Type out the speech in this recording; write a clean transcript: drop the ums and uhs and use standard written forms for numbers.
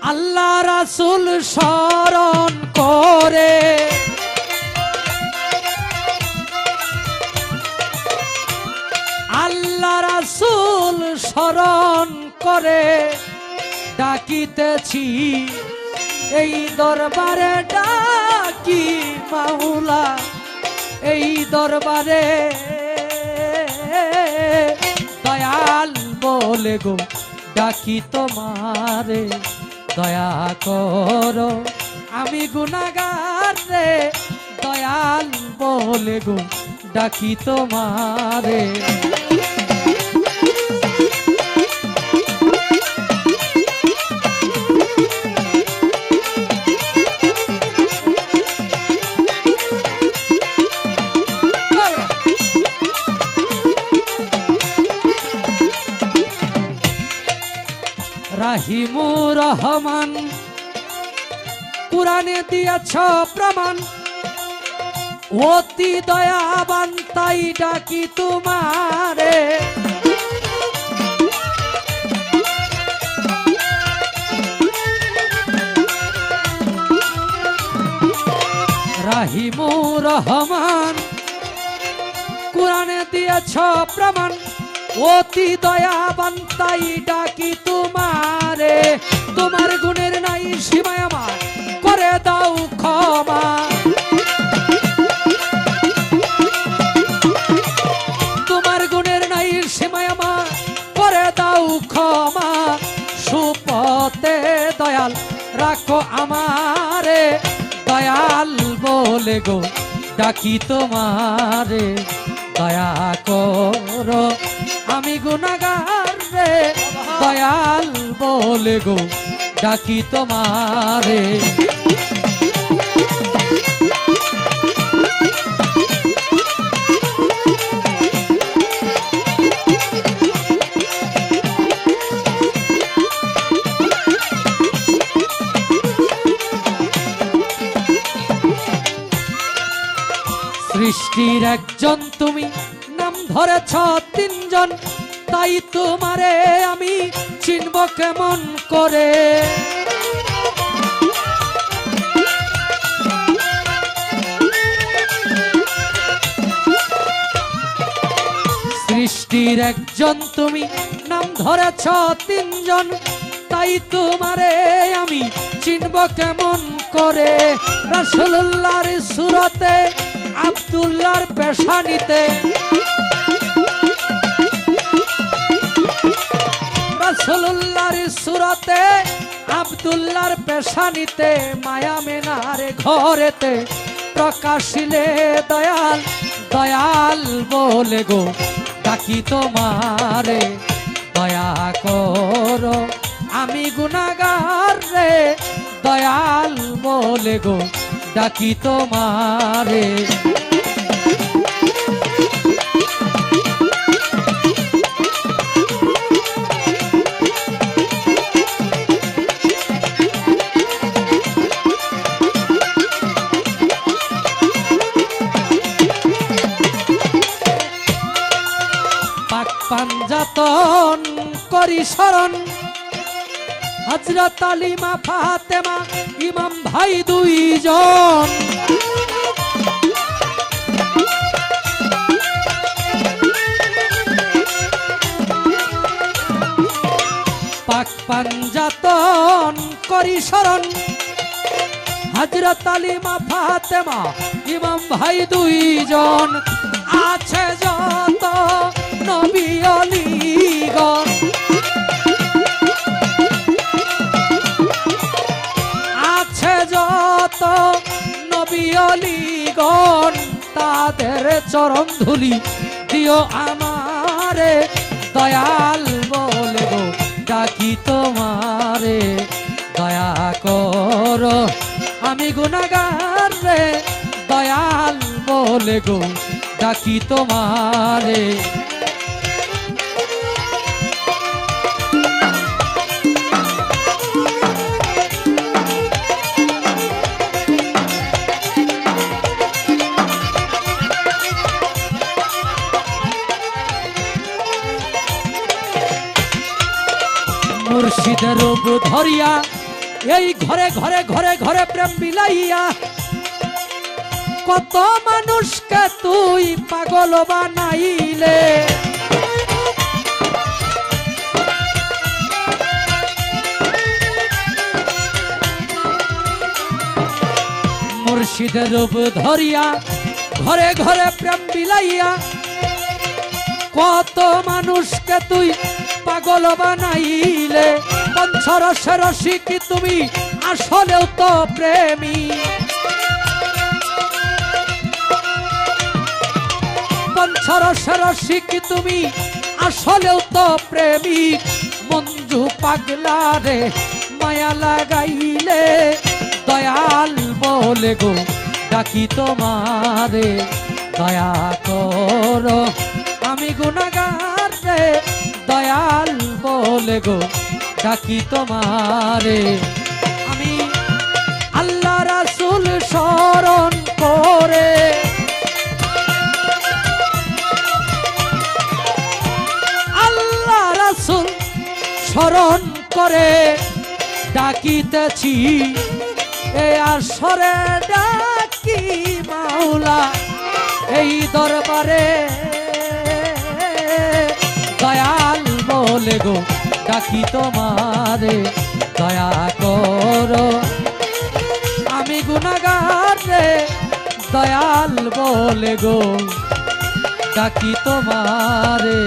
আল্লাহ রাসূল স্মরণ করে আল্লাহ রাসূল স্মরণ করে ডাকিতেছি এই দরবারে ডাকি মাওলা এই দরবারে দয়াল বলে গো ডাকি তোমারে দয়া করো আমি গুনাহগার রে দয়াল বলে গো ডাকি তোমারে রাহিমুর রহমান কুরআনে দিয়েছ প্রমাণ অতি দয়াবান তাই ডাকি তোমারে রাহিমুর রহমান কুরআনে দিয়েছ প্রমাণ অতি দয়াবান তাই ডাকি তোমারে তোমার গুণের নাই সীমায় আমার করে দাও ক্ষমা তোমার গুণের নাই সীমায় আমার করে দাও ক্ষমা সুপথে দয়াল রাখো আমারে দয়াল বলে গো ডাকি তোমারে দয়া করো আমি গুনাহগার রে দয়াল বলে গো ডাকি তোমারে সৃষ্টির একজন তুমি নাম ধরেছ তিনজন তাই তোমারে আমি চিনব কেমন করে সৃষ্টির একজন তুমি নাম ধরেছ তিনজন তাই তোমারে আমি চিনব কেমন করে রাসূলুল্লাহর সুরতে আব্দুল্লাহর পেশানিতে রাসূলুল্লাহর সুরতে আব্দুল্লাহর পেশানিতে মায়া মেনার ঘরেতে প্রকাশিলে দয়াল দয়াল বলে গো ডাকি তোমারে দয়া করো আমি গুনাহগার রে দয়াল বলে গো ডাকি তোমারে পাক পাঞ্জাতন করি শরণ হযরত আলী মা ফাতেমা ইমাম ভাই দুইজন পাক পাঞ্জাতন করি শরণ হযরত আলী মা ফাতেমা ইমাম ভাই দুইজন আছে যত নবী অলিগণ আছে যত নবী অলিগণ তাদের চরণ ধুলি দিও আমারে দয়াল বলে গো ডাকি তোমারে দয়া করো আমি গুনাহগার রে দয়াল বলে গো ডাকি তোমারে মুর্শিদের রূপ ধরিয়া এই ঘরে ঘরে ঘরে ঘরে প্রেম বিলাইয়া কত মানুষকে তুই পাগল বানাইলে। মুর্শিদের রূপ ধরিয়া ঘরে ঘরে প্রেম বিলাইয়া কত মানুষকে তুই পাগল বানাইলে। পঞ্চরসের রসিক তুমি আসলেও তো প্রেমী, পঞ্চরসের রসিক তুমি আসলেও তো প্রেমী। মঞ্জু পাগলা রে মায়া লাগাইলে, দয়াল বলে গো ডাকি তোমারে, দয়া করো আমি গুনাহগার রে, দয়াল বলে গো ডাকি তোমারে। আমি আল্লাহ রাসূল স্মরণ করে, আল্লাহ রাসূল স্মরণ করে ডাকিতেছি এ আসরে ডাকি মাওলা এই দরবারে। দয়াল বলে গো ডাকি তোমারে, দয়া করো আমি গুনাহগার রে, দয়াল বলে গো ডাকি তোমারে।